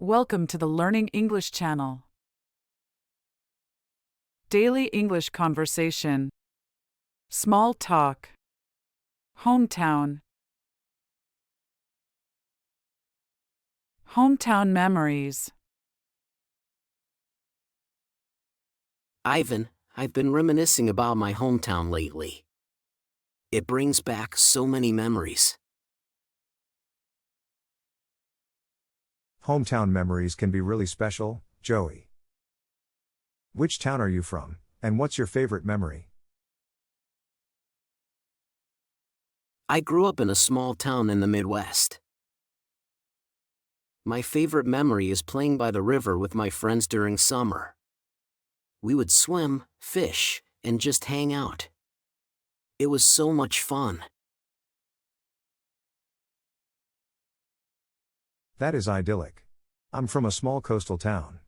Welcome to the Learning English channel. Daily English conversation. Small talk. Hometown. Hometown memories. Ivan, I've been reminiscing about my hometown lately. It brings back so many memories. Hometown memories can be really special, Joey. Which town are you from, and what's your favorite memory? I grew up in a small town in the Midwest. My favorite memory is playing by the river with my friends during summer. We would swim, fish, and just hang out. It was so much fun. That is idyllic. I'm from a small coastal town.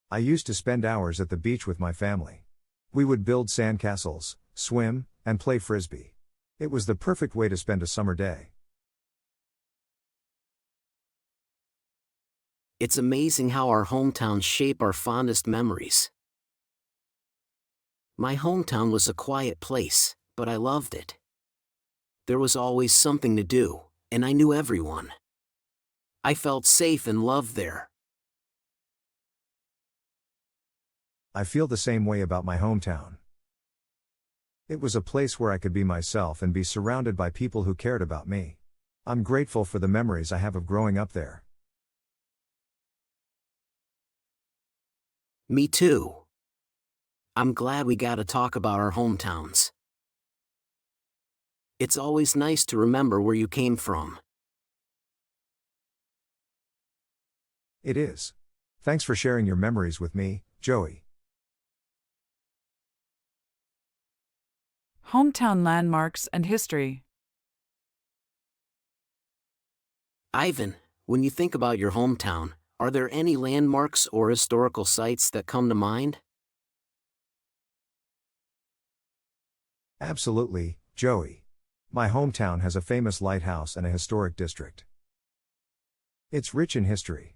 I used to spend hours at the beach with my family. We would build sandcastles, swim, and play frisbee. It was the perfect way to spend a summer day. It's amazing how our hometowns shape our fondest memories. My hometown was a quiet place, but I loved it. There was always something to do, and I knew everyone. I felt safe and loved there. I feel the same way about my hometown. It was a place where I could be myself and be surrounded by people who cared about me. I'm grateful for the memories I have of growing up there. Me too. I'm glad we got to talk about our hometowns. It's always nice to remember where you came from. It is. Thanks for sharing your memories with me, Joey. Hometown landmarks and history. Ivan, when you think about your hometown, are there any landmarks or historical sites that come to mind? Absolutely, Joey. My hometown has a famous lighthouse and a historic district. It's rich in history.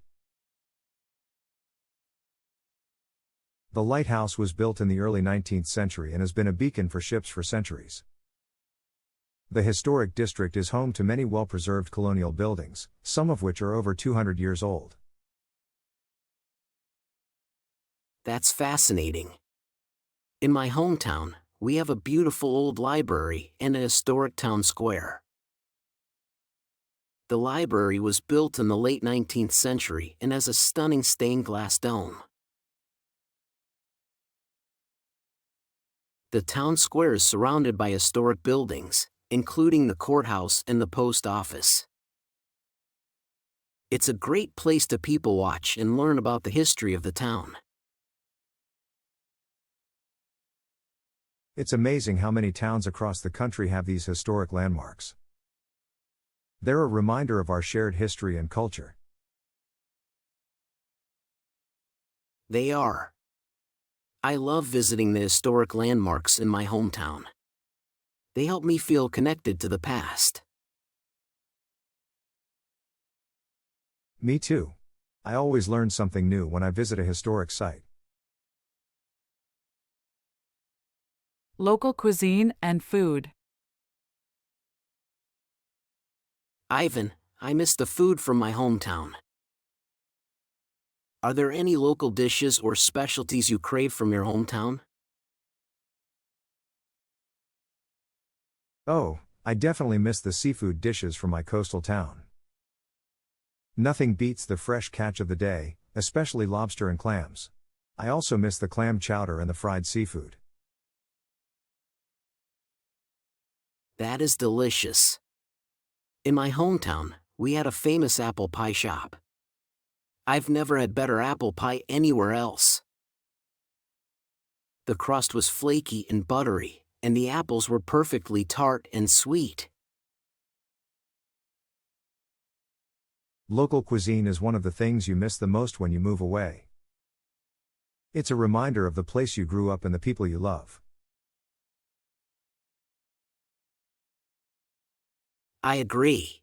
The lighthouse was built in the early 19th century and has been a beacon for ships for centuries. The historic district is home to many well-preserved colonial buildings, some of which are over 200 years old. That's fascinating. In my hometown, we have a beautiful old library and a historic town square. The library was built in the late 19th century and has a stunning stained glass dome. The town square is surrounded by historic buildings, including the courthouse and the post office. It's a great place to people watch and learn about the history of the town. It's amazing how many towns across the country have these historic landmarks. They're a reminder of our shared history and culture. They are. I love visiting the historic landmarks in my hometown. They help me feel connected to the past. Me too. I always learn something new when I visit a historic site. Local cuisine and food. Ivan, I miss the food from my hometown. Are there any local dishes or specialties you crave from your hometown? Oh, I definitely miss the seafood dishes from my coastal town. Nothing beats the fresh catch of the day, especially lobster and clams. I also miss the clam chowder and the fried seafood. That is delicious. In my hometown, we had a famous apple pie shop. I've never had better apple pie anywhere else. The crust was flaky and buttery, and the apples were perfectly tart and sweet. Local cuisine is one of the things you miss the most when you move away. It's a reminder of the place you grew up and the people you love. I agree.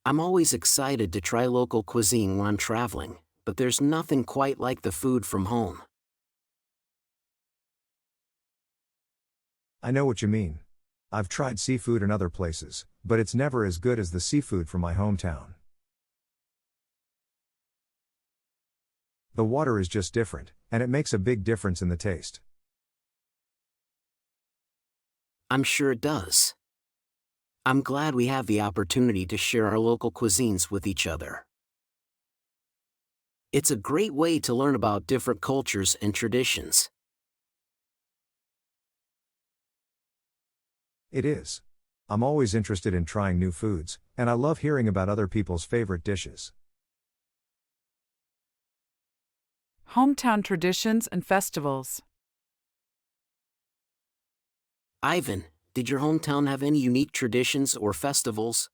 I'm always excited to try local cuisine when I'm traveling, but there's nothing quite like the food from home. I know what you mean. I've tried seafood in other places, but it's never as good as the seafood from my hometown. The water is just different, and it makes a big difference in the taste. I'm sure it does. I'm glad we have the opportunity to share our local cuisines with each other. It's a great way to learn about different cultures and traditions. It is. I'm always interested in trying new foods, and I love hearing about other people's favorite dishes. Hometown traditions and festivals. Ivan, did your hometown have any unique traditions or festivals?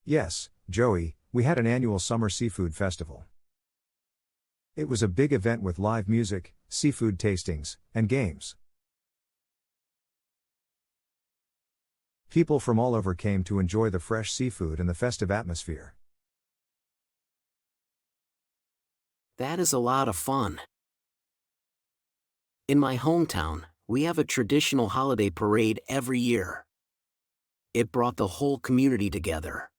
Yes, Joey, we had an annual summer seafood festival. It was a big event with live music, seafood tastings, and games. People from all over came to enjoy the fresh seafood and the festive atmosphere. That is a lot of fun. In my hometown, we have a traditional holiday parade every year. It brought the whole community together.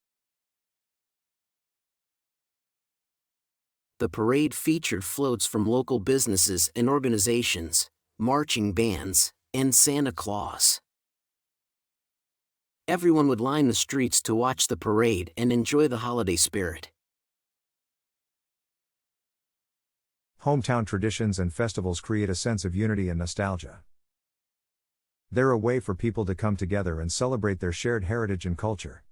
The parade featured floats from local businesses and organizations, marching bands, and Santa Claus. Everyone would line the streets to watch the parade and enjoy the holiday spirit. Hometown traditions and festivals create a sense of unity and nostalgia. They're a way for people to come together and celebrate their shared heritage and culture.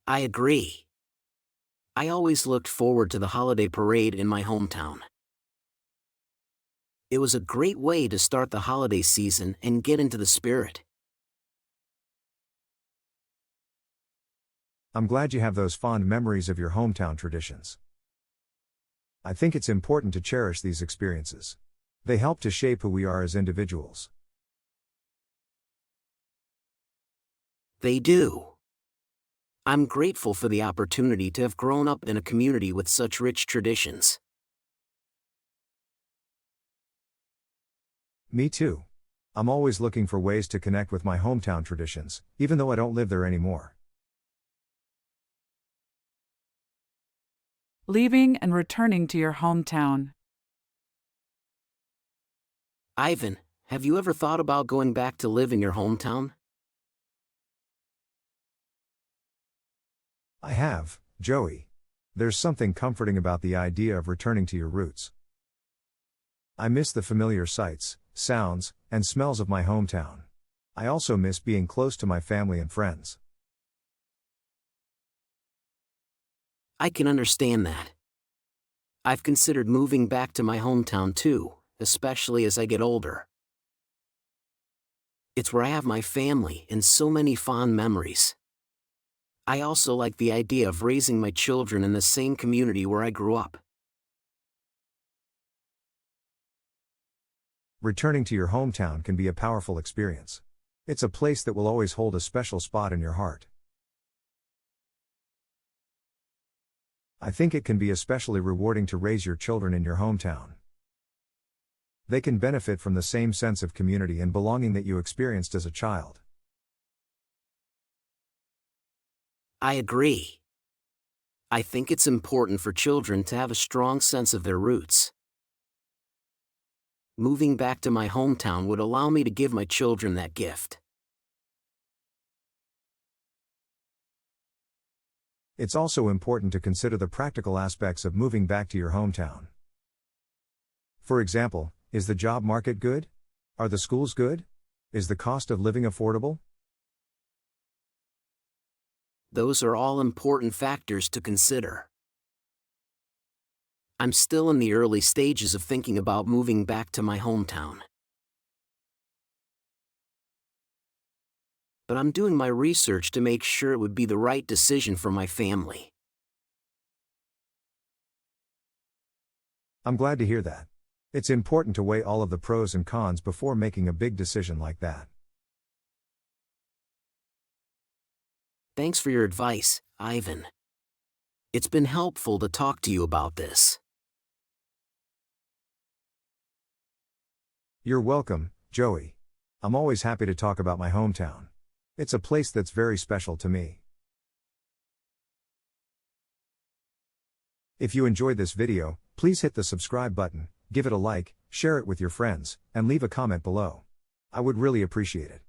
I agree. I always looked forward to the holiday parade in my hometown. It was a great way to start the holiday season and get into the spirit. I'm glad you have those fond memories of your hometown traditions. I think it's important to cherish these experiences. They help to shape who we are as individuals. They do. I'm grateful for the opportunity to have grown up in a community with such rich traditions. Me too. I'm always looking for ways to connect with my hometown traditions, even though I don't live there anymore. Leaving and returning to your hometown. Ivan, have you ever thought about going back to live in your hometown? I have, Joey. There's something comforting about the idea of returning to your roots. I miss the familiar sights, sounds, and smells of my hometown. I also miss being close to my family and friends. I can understand that. I've considered moving back to my hometown too, especially as I get older. It's where I have my family and so many fond memories. I also like the idea of raising my children in the same community where I grew up. Returning to your hometown can be a powerful experience. It's a place that will always hold a special spot in your heart. I think it can be especially rewarding to raise your children in your hometown. They can benefit from the same sense of community and belonging that you experienced as a child. I agree. I think it's important for children to have a strong sense of their roots. Moving back to my hometown would allow me to give my children that gift. It's also important to consider the practical aspects of moving back to your hometown. For example, is the job market good? Are the schools good? Is the cost of living affordable? Those are all important factors to consider. I'm still in the early stages of thinking about moving back to my hometown. But I'm doing my research to make sure it would be the right decision for my family. I'm glad to hear that. It's important to weigh all of the pros and cons before making a big decision like that. Thanks for your advice, Ivan. It's been helpful to talk to you about this. You're welcome, Joey. I'm always happy to talk about my hometown. It's a place that's very special to me. If you enjoyed this video, please hit the subscribe button, give it a like, share it with your friends, and leave a comment below. I would really appreciate it.